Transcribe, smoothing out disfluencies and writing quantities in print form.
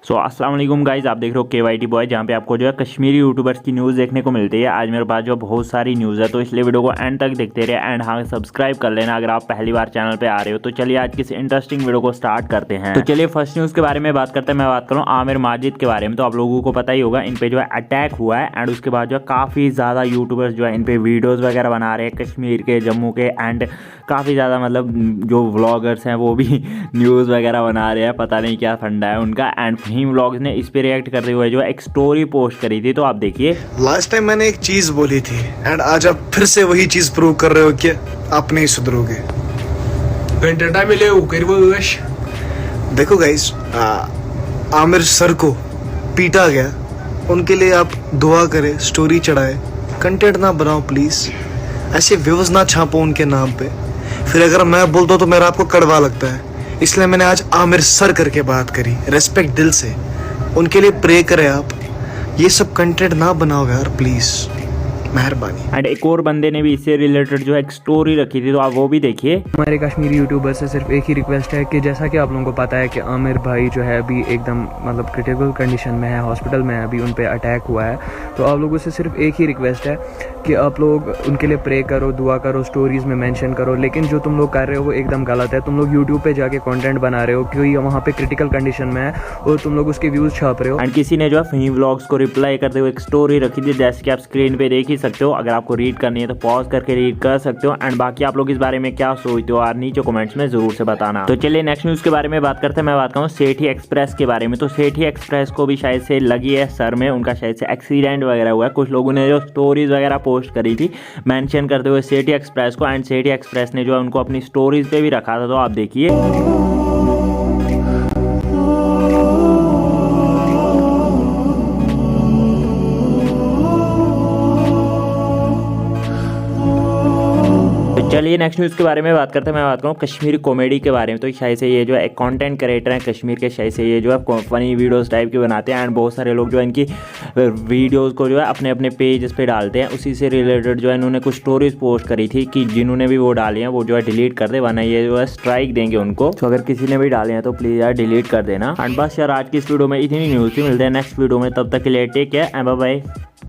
अस्सलाम वालेकुम गाइज, आप देख रहे हो KYT बॉय, जहाँ पे आपको जो है कश्मीरी यूट्यूबर्स की न्यूज़ देखने को मिलती है। आज मेरे पास जो बहुत सारी न्यूज़ है, तो इसलिए वीडियो को एंड तक देखते रहे। एंड हाँ, सब्सक्राइब कर लेना अगर आप पहली बार चैनल पे आ रहे हो। तो चलिए आज किसी इंटरेस्टिंग वीडियो को स्टार्ट करते हैं। तो चलिए फर्स्ट न्यूज़ के बारे में बात करते हैं। मैं बात करूँ आमिर माजिद के बारे में। तो आप लोगों को पता ही होगा, इन पे जो है अटैक हुआ है। एंड उसके बाद जो है काफ़ी ज़्यादा यूट्यूबर्स जो है इन पे वीडियोज़ वगैरह बना रहे हैं, कश्मीर के, जम्मू के। एंड काफ़ी ज़्यादा मतलब जो व्लॉगर्स हैं वो भी न्यूज़ वगैरह बना रहे हैं, पता नहीं क्या फंडा है उनका। एंड फहीम व्लॉग्स ने इस पे रिएक्ट करते हुए जो एक स्टोरी पोस्ट करी थी, तो आप देखिए। लास्ट टाइम मैंने एक चीज बोली थी एंड आज आप फिर से वही चीज प्रूव कर रहे हो कि आप नहीं सुधरोगे। देखो गाइस, आमिर सर को पीटा गया, उनके लिए आप दुआ करें, स्टोरी चढ़ाए, कंटेंट ना बनाओ प्लीज। ऐसे व्यूज ना छापो उनके नाम पे। फिर अगर मैं बोलता हूँ तो मेरा आपको कड़वा लगता है, इसलिए मैंने आज आमिर सर करके बात करी, रेस्पेक्ट दिल से। उनके लिए प्रे करें आप, ये सब कंटेंट ना बनाओ यार प्लीज, मेहरबानी। एंड एक और बंदे ने भी इससे रिलेटेड जो है एक स्टोरी रखी थी, तो आप वो भी देखिए। हमारे कश्मीरी यूट्यूबर से सिर्फ एक ही रिक्वेस्ट है कि जैसा कि आप लोगों को पता है कि आमिर भाई जो है अभी एकदम मतलब क्रिटिकल कंडीशन में है, हॉस्पिटल में है, अभी उन पे अटैक हुआ है। तो आप लोगों से सिर्फ एक ही रिक्वेस्ट है कि आप लोग उनके लिए प्रे करो, दुआ करो, स्टोरीज़ में मेंशन करो। लेकिन जो तुम लोग कर रहे हो वो एकदम गलत है। तुम लोग यूट्यूब पे जाके कंटेंट बना रहे हो क्योंकि वहाँ पे क्रिटिकल कंडीशन में है और तुम लोग उसके व्यूज़ छाप रहे हो। एंड किसी ने जो है फहीम व्लॉग्स को रिप्लाई करते हुए एक स्टोरी रखी थी, जैसे कि आप स्क्रीन पे देख ही सकते हो। अगर आपको रीड करनी है तो पॉज करके रीड कर सकते हो। एंड बाकी आप लोग इस बारे में क्या सोचते हो यार, नीचे कमेंट्स में जरूर से बताना। तो चलिए नेक्स्ट न्यूज़ के बारे में बात करते हैं। मैं बात करूँ सेठी एक्सप्रेस के बारे में। तो सेठी एक्सप्रेस को भी शायद से लगी है सर में, उनका शायद से एक्सीडेंट वगैरह हुआ है। कुछ लोगों ने जो स्टोरीज वगैरह पोस्ट करी थी मेंशन करते हुए सेठी एक्सप्रेस को। एंड सेठी एक्सप्रेस ने जो है उनको अपनी स्टोरीज पे भी रखा था, तो आप देखिए। चलिए नेक्स्ट न्यूज़ के बारे में बात करते हैं। मैं बात करूँ कश्मीरी कॉमेडी के बारे में। तो शायद से ये जो है एक कंटेंट क्रिएटर हैं कश्मीर के, शायद से ये जो है फनी वीडियोस टाइप के बनाते हैं। एंड बहुत सारे लोग जो है इनकी वीडियोस को जो है अपने अपने पेज पे डालते हैं। उसी से रिलेटेड जो है इन्होंने कुछ स्टोरीज पोस्ट करी थी कि जिन्होंने भी वो डाली हैं वो जो है डिलीट कर दे, वरना ये जो है स्ट्राइक देंगे उनको। तो अगर किसी ने भी डाले हैं तो प्लीज़ यार डिलीट कर देना। एंड बस यार आज की इस वीडियो में इतनी न्यूज़ थी। मिलते हैं नेक्स्ट वीडियो में, तब तक के लिए take care and bye bye.